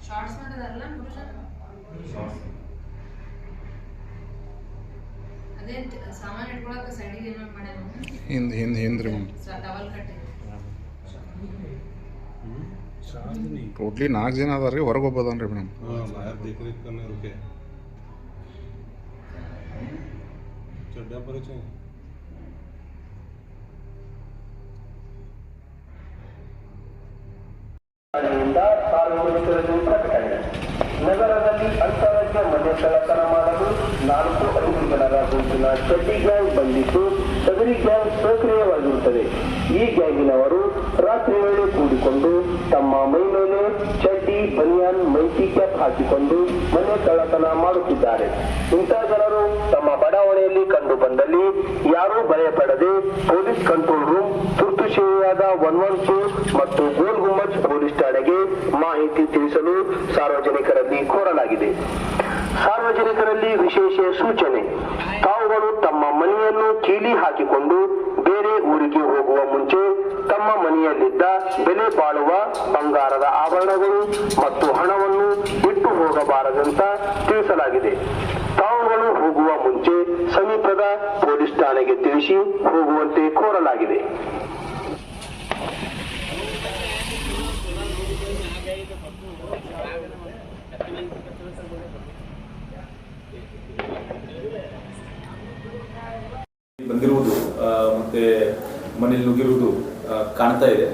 Shorts ಮಾಡಿದಾರಲ್ಲ ಅದೇ ಸಾಮಾನು ಇಟ್ಕೊಳಕ್ಕೆ ಸೈಡಿಗೆ ಏನೋ ಮಾಡ್ಯಾರ ಹಿಂದ್ರಿ ಟವಲ್ ಕಟ್ಟಿ ಟೋಟ್ಲಿ 4 ಜನ ಅದಾರ ರೀ, ಹೊರಗೆ ಹೋಗ್ಬೋದನ್ರಿ ಮೇಡಮ್. ಸಾರ್ವಜನಿಕರಲ್ಲಿ ಪ್ರಕಟಣೆ. ನಗರದಲ್ಲಿ ಅಂತಾರಾಜ್ಯ ಮದ್ಯ ಕಳ್ಳತನ ಮಾಡಲು 4-5 ಜನರ ಗುಂಪಿನ ಚಡ್ಡಿ ಗ್ಯಾಂಗ್ ಬಂದಿದ್ದು ಸದರಿ ಗ್ಯಾಂಗ್ ಸಕ್ರಿಯವಾಗಿರುತ್ತದೆ. ಈ ಗ್ಯಾಂಗಿನವರು ರಾತ್ರಿ ವೇಳೆ ಕೂಡಿಕೊಂಡು ತಮ್ಮ ಮೈ ಮೇಲೆ ಚಡ್ಡಿ, ಬನಿಯಾನ್, ಮೈಟಿ ಕ್ಯಾಪ್ ಹಾಕಿಕೊಂಡು ಮನೆ ಕಳ್ಳತನ ಮಾಡುತ್ತಿದ್ದಾರೆ. ಇಂಥ ಜನರು ತಮ್ಮ ಬಡಾವಣೆಯಲ್ಲಿ ಕಂಡು ಬಂದಲ್ಲಿ ಯಾರೂ ಭಯಪಡದೆ ಪೊಲೀಸ್ ಕಂಟ್ರೋಲ್ ರೂಮ್, ತುರ್ತು ಸೇವೆಯಾದ 112 ಮತ್ತು ಗೋಲ್ ಗುಮ್ಮಚ್ ಪೊಲೀಸ್ ಠಾಣೆಗೆ ಮಾಹಿತಿ ತಿಳಿಸಲು ಸಾರ್ವಜನಿಕರಲ್ಲಿ ಕೋರಲಾಗಿದೆ. ಸಾರ್ವಜನಿಕರಲ್ಲಿ ವಿಶೇಷ ಸೂಚನೆ: ತಾವುಗಳು ತಮ್ಮ ಮನೆಯನ್ನು ಕೀಲಿ ಹಾಕಿಕೊಂಡು ಬೇರೆ ಊರಿಗೆ ಹೋಗುವ ಮುಂಚೆ ತಮ್ಮ ಮನೆಯಲ್ಲಿದ್ದ ಬೆಲೆ ಬಾಳುವ ಬಂಗಾರದ ಆಭರಣಗಳು ಮತ್ತು ಹಣವನ್ನು ಬಿಟ್ಟು ಹೋಗಬಾರದಂತ ತಿಳಿಸಲಾಗಿದೆ. ತಾವುಗಳು ಹೋಗುವ ಮುಂಚೆ ಸಮೀಪದ ಪೊಲೀಸ್ ಠಾಣೆಗೆ ತಿಳಿಸಿ ಹೋಗುವಂತೆ ಕೋರಲಾಗಿದೆ. ಬಂದಿರುವುದು ಮತ್ತೆ ಮನೆಯಲ್ಲಿ ನುಗ್ಗಿರುವುದು ಕಾಣ್ತಾ ಇದೆ.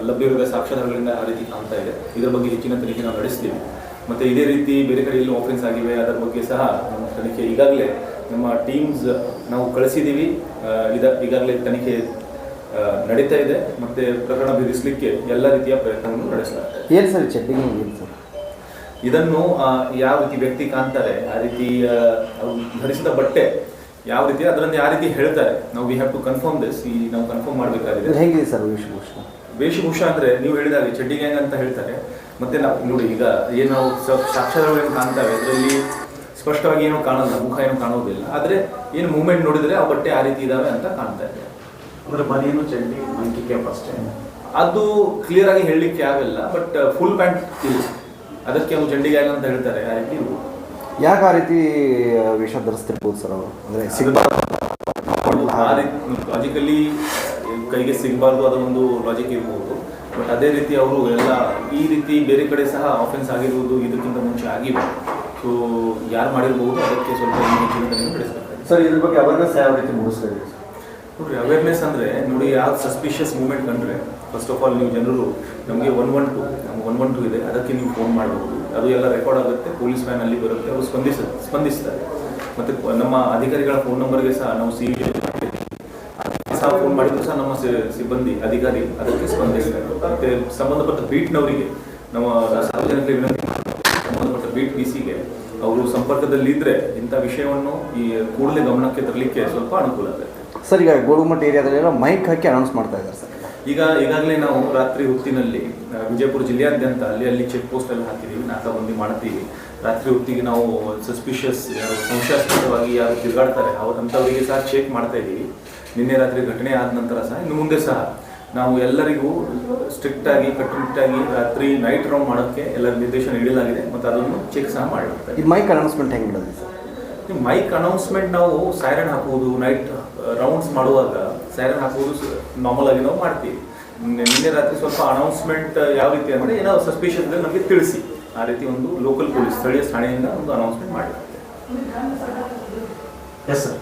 ಲಭ್ಯವಿರುವ ಸಾಕ್ಷ್ಯಾಧಾರಗಳಿಂದ ಆ ರೀತಿ ಕಾಣ್ತಾ ಇದೆ. ಇದರ ಬಗ್ಗೆ ಹೆಚ್ಚಿನ ತನಿಖೆ ನಾವು ನಡೆಸ್ತೀವಿ. ಮತ್ತು ಇದೇ ರೀತಿ ಬೇರೆ ಕಡೆ ಎಲ್ಲೂ ಆಫೆನ್ಸ್ ಆಗಿವೆ, ಅದರ ಬಗ್ಗೆ ಸಹ ನಮ್ಮ ತನಿಖೆ ಈಗಾಗಲೇ ನಮ್ಮ ಟೀಮ್ಸ್ ನಾವು ಕಳಿಸಿದ್ದೀವಿ. ಈಗಾಗಲೇ ತನಿಖೆ ನಡೀತಾ ಇದೆ ಮತ್ತು ಪ್ರಕರಣ ಭೇದಿಸಲಿಕ್ಕೆ ಎಲ್ಲ ರೀತಿಯ ಪ್ರಯತ್ನವನ್ನು ನಡೆಸಲಾಗ್ತದೆ. ಏನು ಸರ್ ಚಡ್ಡಿಗೆ ಏನು ಸರ್? ಇದನ್ನು ಯಾವ ರೀತಿ ವ್ಯಕ್ತಿ ಕಾಣ್ತಾರೆ, ಆ ರೀತಿ ಧರಿಸಿದ ಬಟ್ಟೆ ಯಾವ ರೀತಿ ಅದರಲ್ಲಿ ಯಾವ ರೀತಿ ಹೇಳ್ತಾರೆ, ನಾವು we have to confirm this. ನಾವು ಕನ್ಫರ್ಮ್ ಮಾಡಬೇಕಾಗಿದೆ. ಹೇಗಿದೆ ಸರ್ ವೇಷಭೂಷ? ವೇಷಭೂಷ ಅಂದರೆ ನೀವು ಹೇಳಿದಾಗ ಚಡ್ಡಿ ಗ್ಯಾಂಗ್ ಅಂತ ಹೇಳ್ತಾರೆ. ಮತ್ತು ನಾವು ನೋಡಿ ಈಗ ಏನು ನಾವು ಸಾಕ್ಷ್ಯಾಧಾರಗಳು ಕಾಣ್ತವೆ ಅದರಲ್ಲಿ ಸ್ಪಷ್ಟವಾಗಿ ಏನೂ ಕಾಣಲ್ಲ, ಮುಖ ಏನೂ ಕಾಣೋದಿಲ್ಲ. ಆದರೆ ಏನು ಮೂವ್ಮೆಂಟ್ ನೋಡಿದರೆ ಆ ಬಟ್ಟೆ ಆ ರೀತಿ ಇದ್ದಾವೆ ಅಂತ ಕಾಣ್ತಾ ಇದೆ. ಅಂದರೆ ಬನಿಯನು ಚಡ್ಡಿ ಮಂಕಿ ಕ್ಯಾಪ್ ಅಷ್ಟೇ, ಅದು ಕ್ಲಿಯರ್ ಆಗಿ ಹೇಳಲಿಕ್ಕೆ ಆಗಲ್ಲ. ಬಟ್ ಫುಲ್ ಪ್ಯಾಂಟ್ ಇಲ್ಲ, ಅದಕ್ಕೆ ಅವ್ರು ಚಡ್ಡಿ ಗ್ಯಾಂಗ್ ಅಂತ ಹೇಳ್ತಾರೆ. ಆ ರೀತಿ ಇರ್ಬೋದು. ಯಾಕೆ ಆ ರೀತಿ ವೇಷ ಧರಿಸ್ತಿರ್ಬೋದು ಸರ್ ಅವರು? ಅಂದರೆ ಲಾಜಿಕಲಿ ಕೈಗೆ ಸಿಗಬಾರ್ದು, ಅದೊಂದು ಲಾಜಿಕ್ ಇರ್ಬೋದು. ಬಟ್ ಅದೇ ರೀತಿ ಅವರು ಎಲ್ಲ ಈ ರೀತಿ ಬೇರೆ ಕಡೆ ಸಹ ಆಫೆನ್ಸ್ ಆಗಿರ್ಬೋದು, ಇದಕ್ಕಿಂತ ಮುಂಚೆ ಆಗಿವೆ. ಸೊ ಯಾರು ಮಾಡಿರ್ಬೋದು, ಅದಕ್ಕೆ ಸ್ವಲ್ಪ ಹೆಚ್ಚಿನ ನಡೆಸಬೇಕಾಗಿದೆ. ಸರ್ ಇದ್ರ ಬಗ್ಗೆ ಅವೇರ್ನೆಸ್ ಯಾವ ರೀತಿ ಮೂಡಿಸ್ತಾ ಇದೆ? ನೋಡಿರಿ, ಅವೇರ್ನೆಸ್ ಅಂದರೆ ನೋಡಿ, ಯಾವ ಸಸ್ಪಿಷಿಯಸ್ ಮೂವ್ಮೆಂಟ್ ಕಂಡ್ರೆ ಫಸ್ಟ್ ಆಫ್ ಆಲ್ ನೀವು ಜನರು ನಮಗೆ 112 ಇದೆ, ಅದಕ್ಕೆ ನೀವು ಫೋನ್ ಮಾಡಬಹುದು. ಅದು ಎಲ್ಲ ರೆಕಾರ್ಡ್ ಆಗುತ್ತೆ, ಪೊಲೀಸ್ ವ್ಯಾನ್ ಅಲ್ಲಿ ಬರುತ್ತೆ, ಅವರು ಸ್ಪಂದಿಸ್ತಾರೆ. ಮತ್ತು ನಮ್ಮ ಅಧಿಕಾರಿಗಳ ಫೋನ್ ನಂಬರ್ಗೆ ಸಹ ನಾವು ಸಹ ಫೋನ್ ಮಾಡಿದ್ರು ಸಹ ನಮ್ಮ ಸಿಬ್ಬಂದಿ ಅಧಿಕಾರಿ ಅದಕ್ಕೆ ಸ್ಪಂದಿಸ್ತಾರೆ. ಮತ್ತು ಸಂಬಂಧಪಟ್ಟ ಬೀಟ್ನವರಿಗೆ ನಮ್ಮ ಸಾರ್ವಜನಿಕರಿಗೆ ವಿನಂತಿ, ಸಂಬಂಧಪಟ್ಟ ಬೀಟ್ PC-ಗೆ ಅವರು ಸಂಪರ್ಕದಲ್ಲಿದ್ದರೆ ಇಂಥ ವಿಷಯವನ್ನು ಈ ಕೂಡಲೇ ಗಮನಕ್ಕೆ ತರಲಿಕ್ಕೆ ಸ್ವಲ್ಪ ಅನುಕೂಲ ಆಗುತ್ತೆ. ಸರ್ ಈಗ ಗೋಳುಮಟ್ಟ ಏರಿಯಾದಲ್ಲೆಲ್ಲ ಮೈಕ್ ಹಾಕಿ ಅನೌನ್ಸ್ ಮಾಡ್ತಾ ಇದ್ದಾರೆ ಸರ್. ಈಗಾಗಲೇ ನಾವು ರಾತ್ರಿ ಹೊತ್ತಿನಲ್ಲಿ ವಿಜಯಪುರ ಜಿಲ್ಲೆಯಾದ್ಯಂತ ಅಲ್ಲಿ ಚೆಕ್ ಪೋಸ್ಟ್ ಎಲ್ಲ ಹಾಕಿದ್ದೀವಿ, ನಾಕಾಬಂದಿ ಮಾಡ್ತೀವಿ. ರಾತ್ರಿ ಹೊತ್ತಿಗೆ ನಾವು ಸಸ್ಪಿಷಿಯಸ್ ಸಂಶಯಾಸ್ಪದವಾಗಿ ಯಾರು ತಿರುಗಾಡ್ತಾರೆ ಅಂಥವರಿಗೆ ಸಹ ಚೆಕ್ ಮಾಡ್ತಾ ಇದ್ದೀವಿ. ನಿನ್ನೆ ರಾತ್ರಿ ಘಟನೆ ಆದ ನಂತರ ಸಹ ಇನ್ನು ಮುಂದೆ ಸಹ ನಾವು ಎಲ್ಲರಿಗೂ ಸ್ಟ್ರಿಕ್ಟಾಗಿ ಕಟ್ಟುನಿಟ್ಟಾಗಿ ರಾತ್ರಿ ನೈಟ್ ರೌಂಡ್ ಮಾಡೋಕ್ಕೆ ಎಲ್ಲ ನಿರ್ದೇಶನ ನೀಡಲಾಗಿದೆ ಮತ್ತು ಅದನ್ನು ಚೆಕ್ ಸಹ ಮಾಡಲಾಗ್ತದೆ. ಈ ಮೈಕ್ ಅನೌನ್ಸ್ಮೆಂಟ್ ಹೆಂಗೆ ಮಾಡೋದು ಸರ್? ಮೈಕ್ ಅನೌನ್ಸ್ಮೆಂಟ್ ನಾವು ಸೈರನ್ ಹಾಕುವುದು, ನೈಟ್ ರೌಂಡ್ಸ್ ಮಾಡುವಾಗ ಸೈರನ್ ಹಾಕುವುದು ನಾರ್ಮಲ್ ಆಗಿ ನಾವು ಮಾಡ್ತೀವಿ. ನಿನ್ನೆ ರಾತ್ರಿ ಸ್ವಲ್ಪ ಅನೌನ್ಸ್ಮೆಂಟ್ ಯಾವ ರೀತಿ ಅಂದರೆ ಏನೋ ಸಸ್ಪಿಷನ್ ಇದ್ದರೆ ನಮಗೆ ತಿಳಿಸಿ, ಆ ರೀತಿ ಒಂದು ಲೋಕಲ್ ಪೊಲೀಸ್ ಸ್ಥಳೀಯ ಠಾಣೆಯಿಂದ ಒಂದು ಅನೌನ್ಸ್ಮೆಂಟ್ ಮಾಡಲಾಗ್ತದೆ. Yes sir.